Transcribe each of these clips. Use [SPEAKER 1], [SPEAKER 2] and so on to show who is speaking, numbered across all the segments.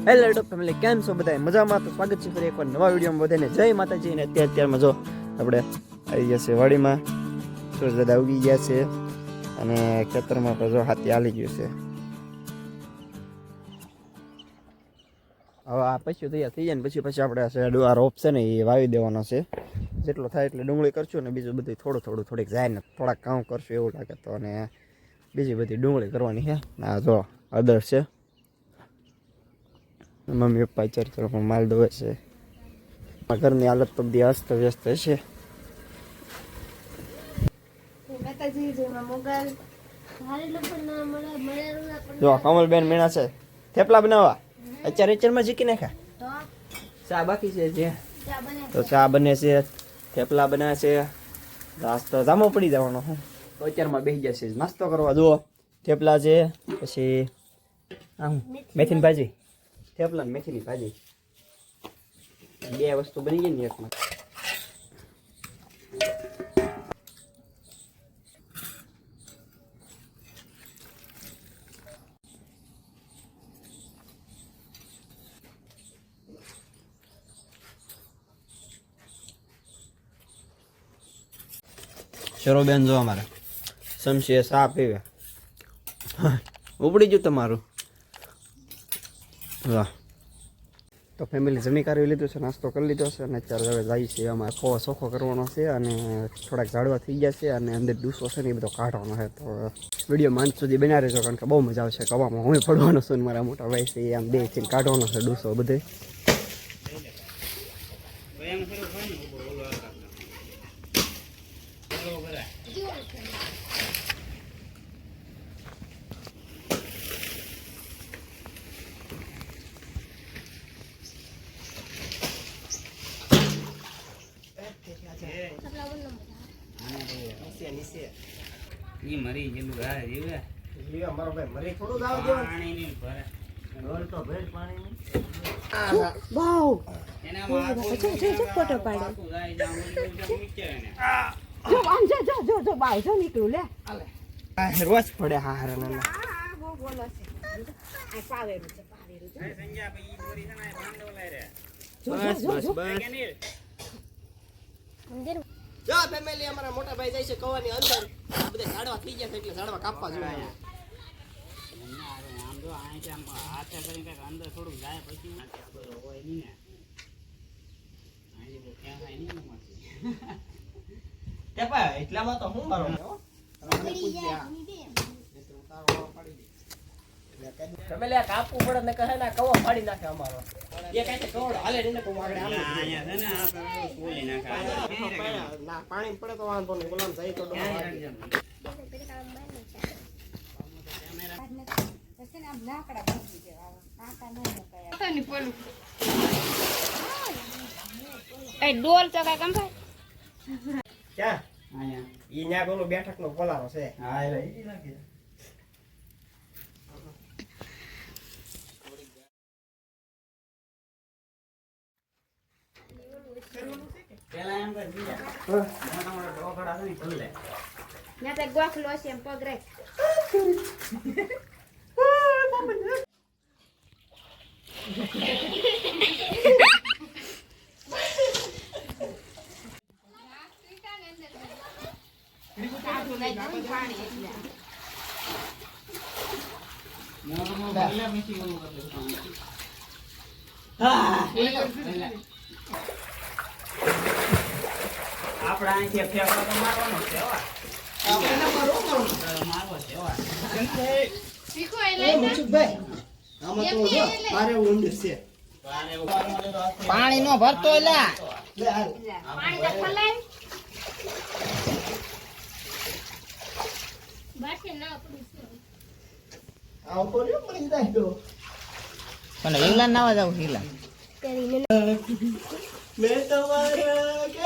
[SPEAKER 1] Hello YouTube family, કેમ છો બધા? મજામાં? તો સ્વાગત છે ફરી એકવાર નવા વિડીયોમાં. બધાને જય માતાજી. ને અત્યારમાં જો આપણે આવી ગયા છે વાડીમાં. સૂરજ દાદા ઉગી ગયા છે અને ખેતરમાં પણ જો હાથી હાલી ગયું છે. હવે આ પછી તૈયાર થઈ જાય ને પછી આપણે આ રોપ છે ને એ વાવી દેવાનો છે. જેટલો થાય એટલે ડુંગળી કરશું ને બીજું બધું થોડીક જાય ને થોડાક કામ કરશું એવું લાગે તો. અને બીજી બધી ડુંગળી કરવાની છે. આ જો અદર છે, મમ્મી પપ્પા ચરચરમાં માલ દોવે છે. ઘરની હાલત તો બધી અસ્ત વ્યસ્ત છે. જો કમલબેન મીણા છે થેપલા બનાવવા અત્યારમાં જીકી નાખ્યા. ચા બાકી છે જે તો ચા બને છે, થેપલા બને છે. નાસ્તો જામો પડી જવાનો હું તો અત્યારમાં બેસી જશે નાસ્તો કરવા. જુઓ થેપલા છે, પછી મેથીની ભાજી, થેપલા ને મેથીની ભાજી, બે વસ્તુ બની ગઈ ને એકમાં. શરોબેન જો અમારે સમસીએ સા પીવે ઉપડી ગયું તમારું. વાહ. તો ફેમિલી જમી કાઢી લીધું છે, નાસ્તો કરી લીધો છે અને અત્યારે હવે જાય છે અમારે ખોવો ચોખ્ખો કરવાનો છે અને થોડાક ઝાડવા થઈ ગયા છે અને અંદર ડૂસો છે ને એ બધો કાઢવાનો છે. તો વિડીયો અંત સુધી બના રહેજો કારણ કે બહુ મજા આવશે. કવામાં હું પડવાનો છું ને મારા મોટા ભાઈ છે એ આમ બે થી કાઢવાનો છે ડૂસો બધે.
[SPEAKER 2] મરી ગયેલું ગાય જીવે
[SPEAKER 1] લ્યો મારો ભાઈ મરી થોડું દાવ દેવાનું
[SPEAKER 2] પાણી ની ભરે ડોલ તો ભેર પાણી ની
[SPEAKER 3] વાવ
[SPEAKER 2] એના માં
[SPEAKER 3] જો ફોટો પાડો.
[SPEAKER 2] ગાય જામ નીચે ને
[SPEAKER 3] જો આમ જો બાય જો નીકળું લે
[SPEAKER 1] હાલે આ રોજ પડે હા હારે ના
[SPEAKER 3] આ બહુ બોલો છે. આ પાવેરું છે
[SPEAKER 2] સંજા ભાઈ દોરી છે ને ભાંડો લઈ રે
[SPEAKER 1] બસ જો ફેમિલી અમારા મોટા ભાઈ જાય છે કવાની અંદર. આ બધા ઝાડવા થઈ ગયા છે એટલે ઝાડવા કાપવા જોઈએ.
[SPEAKER 2] આમ જો આ છે આમ હાથે કરીને કઈક અંદર થોડું જાય પછી હોય નહીં ને આની બહુ ક્યાં થાય નહીં એમાં
[SPEAKER 1] તે પા એટલામાં તો હું મારો ફેમિલી આ કાપવું પડે ને કહે ને કવો ફાડી નાખે અમારો. એ કઈ છે કવડો હાલે ને કો આગળ આમ
[SPEAKER 2] અહીંયા છે ને આપણે ખોલી નાખા
[SPEAKER 1] ના પાણી પડે તો વાંધો નહીં. બોલામ જાય તો
[SPEAKER 3] ડોલ તો કઈ કંપાય
[SPEAKER 1] ક્યાં
[SPEAKER 2] અહીંયા
[SPEAKER 1] ઈ ન્યા પેલું બેઠક નો ખોલારો છે.
[SPEAKER 2] હા એ લઈ નાખી પેલા એમ કર બીજા મોટા મોટા ઢોકળા છે ને ભલે
[SPEAKER 3] ત્યાં તો ગોખલો છે એમ પગ રાખ.
[SPEAKER 2] આપડે અહીંથી ફેફડા તો મારવાનો છે મારવો છે
[SPEAKER 1] પાણી નો ભરતો
[SPEAKER 3] પાણી તો ખલાય બાટે ના પડી
[SPEAKER 1] પણ હિલા ના જાવ હિલા મેં તમારા કે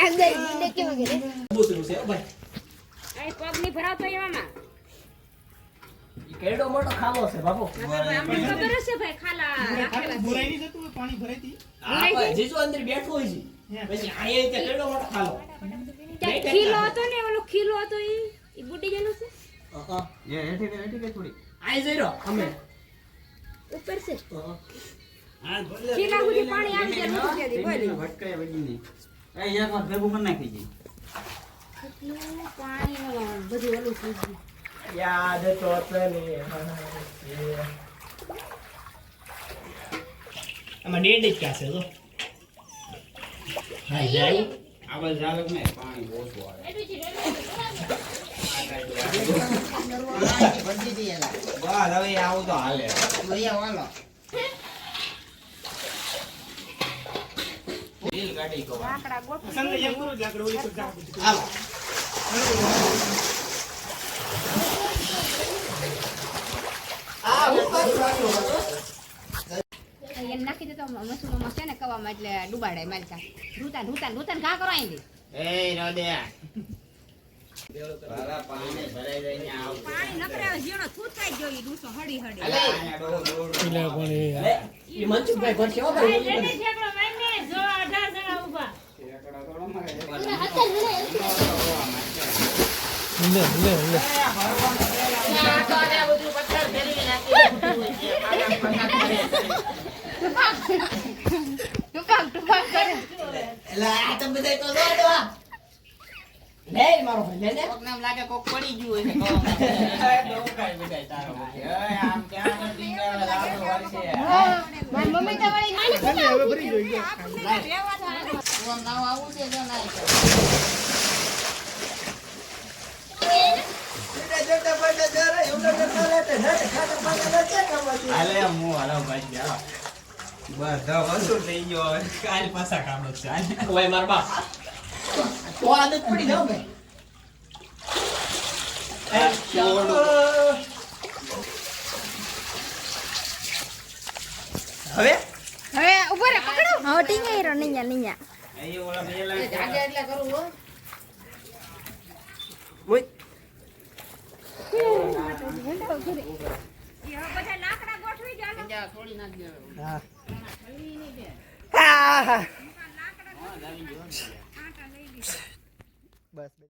[SPEAKER 3] અંદર ઈંડે કેવું કરે
[SPEAKER 1] બુતરું છે ભાઈ.
[SPEAKER 3] આ પગ ની ભરાતો એવામાં
[SPEAKER 1] ઈ કેડો મોટો ખાવો છે બાપુ.
[SPEAKER 3] અમને ખબર છે ભાઈ ખાલા રાખેલા છે.
[SPEAKER 4] ભરાઈ ની જતું પાણી ભરાઈતી
[SPEAKER 1] આ ભાઈ જીજુ અંદર બેઠો હોય છે પછી આ એ રીતે કેડો મોટો ખાલો.
[SPEAKER 3] ત્યાં ખીલો હતો ને ઓલો ખીલો હતો ઈ બુડી ગયેલો છે.
[SPEAKER 1] એ હેઠી કે થોડી આઈ જઈ રહ્યો અમે
[SPEAKER 3] છે
[SPEAKER 2] હા ભલે
[SPEAKER 3] ખીલા સુધી પાણી આવી જાય નથી દેતી બોલી
[SPEAKER 2] ભટકાય વજી નહીં એ એક વાર ભેગું કરી નાખી જી
[SPEAKER 3] કેટલું પાણી બધું ઓલું થઈ ગયું
[SPEAKER 1] યાદ તો તને આમાં ડેડ જ ક્યાં છે તો
[SPEAKER 2] હા જાય આવા જાલક ને પાણી ઓછું આવે
[SPEAKER 1] બસ હવે આવું તો હાલે રીલ ગાડી કો
[SPEAKER 3] લાકડા ગોઠવી
[SPEAKER 1] હાલો
[SPEAKER 3] એને નાખી દેતો મસૂરમાં છે ને કવામાં એટલે ડુબાડાય માલકા ધૂતા ઘા કરો અહીં
[SPEAKER 2] એ રોદે બાલા પાણી ભરાઈ જાય ને આવ
[SPEAKER 3] પાણી નકરા જીણો થૂતાઈ જોઈ ડૂસો હડી હડી
[SPEAKER 2] અલે આયા ડોહો દોડ
[SPEAKER 1] ઈ મનસુખભાઈ ભરશે હો ભાઈ
[SPEAKER 3] ઠેકડો મારને જો 18 જણા ઊભા
[SPEAKER 2] ઠેકડા થોડો મારે
[SPEAKER 3] ટુપાક કરે
[SPEAKER 1] એલા આ તો બધાય તો દોડો લે મારો ભાઈ લે લે
[SPEAKER 2] કોક નામ લાગે કોક પડી ગયું હશે કોક ડોહો કાઈ બધાય તારો ભાઈ એ આમ ક્યાં નથી ગયો લાવો વર્ષે
[SPEAKER 3] મારી મમ્મી તો વળી નાની હવે ભરી જોઈ
[SPEAKER 2] કોમ નાવ આવું છે જો ના હાલે મુ હાલો ભાઈ જા બધા વસ્તુ થઈ ગયો હવે કાલ પાછા કામ છે
[SPEAKER 1] ઓય માર બા તો આદત પડી જાવ ભાઈ હવે
[SPEAKER 3] હવે ઉભો રે પકડો હવે ટીંગાઈ રો નિયા
[SPEAKER 2] એ ઓલા બેલા
[SPEAKER 3] જાગે એટલે કરું હો
[SPEAKER 1] ઓય
[SPEAKER 3] બધા લાકડા ગોઠવી દો
[SPEAKER 2] જા થોડી નાખ દે
[SPEAKER 1] હા હા
[SPEAKER 2] હા જાવી ગયો
[SPEAKER 1] બસ